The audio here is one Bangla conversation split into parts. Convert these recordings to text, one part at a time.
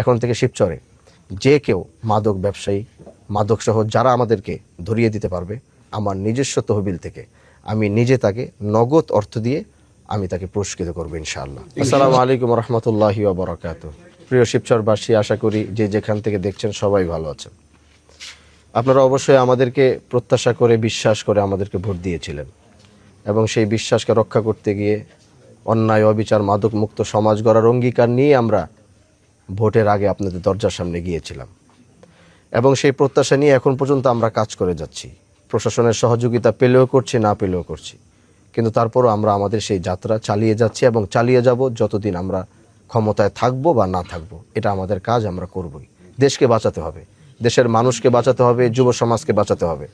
এখন থেকে শিবচরে যে কেউ মাদক ব্যবসায়ী, মাদক সহ যারা আমাদেরকে ধরিয়ে দিতে পারবে, আমার নিজস্ব তহবিল থেকে আমি নিজে তাকে নগদ অর্থ দিয়ে আমি তাকে পুরস্কৃত করবো ইনশাআল্লাহ। আসসালামু আলাইকুম রহমতুল্লাহি ওয়া বারাকাতুহু। প্রিয় শিবচরবাসী, আশা করি যে যেখান থেকে দেখছেন সবাই ভালো আছেন। আপনারা অবশ্যই আমাদেরকে প্রত্যাশা করে, বিশ্বাস করে আমাদেরকে ভোট দিয়েছিলেন এবং সেই বিশ্বাসকে রক্ষা করতে গিয়ে অন্যায়, অবিচার, মাদক মুক্ত সমাজ গড়ার অঙ্গীকার নিয়ে আমরা ভোটের আগে আপনাদের দরজার সামনে গিয়েছিলাম এবং সেই প্রত্যাশা নিয়ে এখন পর্যন্ত আমরা কাজ করে যাচ্ছি। প্রশাসনের সহযোগিতা পেলেও করছি, না পেলেও করছি, কিন্তু তারপরও আমরা আমাদের সেই যাত্রা চালিয়ে যাচ্ছি এবং চালিয়ে যাব যতদিন আমরা ক্ষমতায় থাকবো বা না থাকবো। এটা আমাদের কাজ, আমরা করবই। দেশকে বাঁচাতে হবে, দেশের মানুষকে বাঁচাতে হবে, যুব সমাজকে বাঁচাতে হবে।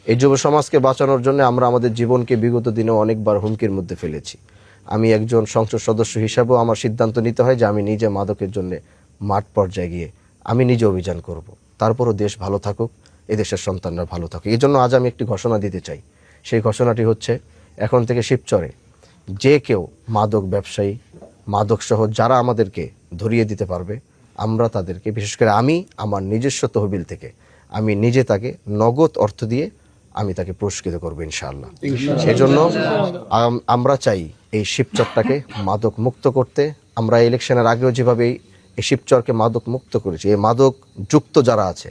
এই যুব সমাজকে বাঁচানোর জন্য আমরা আমাদের জীবনকে বিগত দিনে অনেকবার হুমকির মধ্যে ফেলেছি। আমি একজন সংসদ সদস্য হিসাবেও আমার সিদ্ধান্ত নিতে হয় যে আমি নিজে মাদকের জন্য মাঠ পর্যায়ে গিয়ে আমি নিজে অভিযান করব। তারপরও দেশ ভালো থাকুক, এদেশের সন্তানরা ভালো থাকুক। এই জন্য আজ আমি একটি ঘোষণা দিতে চাই। সেই ঘোষণাটি হচ্ছে, এখন থেকে শিবচরে যে কেউ মাদক ব্যবসায়ী, মাদক সহ যারা আমাদেরকে ধরিয়ে দিতে পারবে, আমরা তাদেরকে, বিশেষ করে আমি আমার নিজস্ব তহবিল থেকে আমি নিজে তাকে নগদ অর্থ দিয়ে আমি তাকে পুরস্কৃত করবো ইনশাআল্লাহ। সেই জন্য আমরা চাই এই শিবচরটাকে মাদক মুক্ত করতে। আমরা ইলেকশনের আগেও যেভাবে এই শিবচরকে মাদক মুক্ত করেছি, এই মাদক যুক্ত যারা আছে,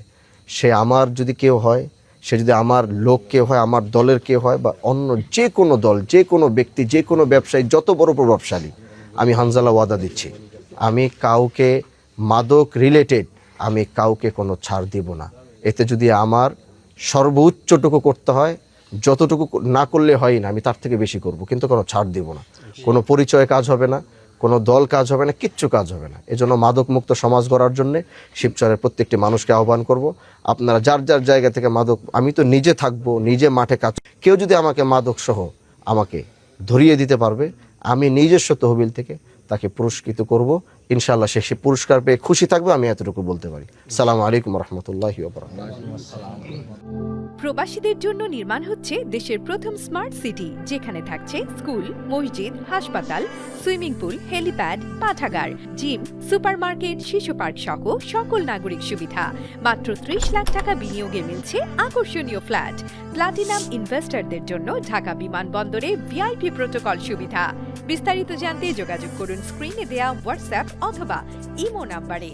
সে আমার যদি কেউ হয়, সে যদি আমার লোক কেউ হয়, আমার দলের কেউ হয়, বা অন্য যে কোনো দল, যে কোনো ব্যক্তি, যে কোনো ব্যবসায়ী, যত বড় প্রভাবশালী, আমি হানজালা ওয়াদা দিচ্ছি, আমি কাউকে মাদক রিলেটেড আমি কাউকে কোনো ছাড় দিব না। এতে যদি আমার সর্বোচ্চটুকু করতে হয়, যতটুকু না করলে হয় না, আমি তার থেকে বেশি করব, কিন্তু কোনো ছাড় দিব না। কোনো পরিচয় কাজ হবে না, কোনো দল কাজ হবে না, কিচ্ছু কাজ হবে না। এজন্য মাদক মুক্ত সমাজ গড়ার জন্য শিবচরের প্রত্যেকটি মানুষকে আহ্বান করব, আপনারা যার যার জায়গা থেকে মাদক, আমি তো নিজে থাকবো, নিজে মাঠে কাজ, কেউ যদি আমাকে মাদক সহ আমাকে ধরিয়ে দিতে পারবে, আমি নিজস্ব তহবিল থেকে তাকে পুরস্কৃত করব ইনশাআল্লাহ। সে পুরস্কার পেয়ে খুশি থাকবে, আমি এতটুকু বলতে পারি। আসসালামু আলাইকুম রহমতুল্লাহি ওয়া বারাকাতুহু। প্রবাসীদের জন্য নির্মাণ হচ্ছে দেশের প্রথম স্মার্ট সিটি, যেখানে থাকছে স্কুল, মসজিদ, হাসপাতাল, সুইমিং পুল, হেলিপ্যাড, পাঠাগার, জিম, সুপারমার্কেট, শিশু পার্ক সহ সকল নাগরিক সুবিধা। মাত্র 30 লাখ টাকা বিনিয়োগে মিলছে আকর্ষণীয় ফ্ল্যাট। প্লাটিনাম ইনভেস্টরদের জন্য ঢাকা বিমানবন্দরে ভিআইপি প্রোটোকল সুবিধা। বিস্তারিত জানতে যোগাযোগ করুন স্ক্রিনে দেয়া হোয়াটসঅ্যাপ অথবা ইমো নাম্বারে।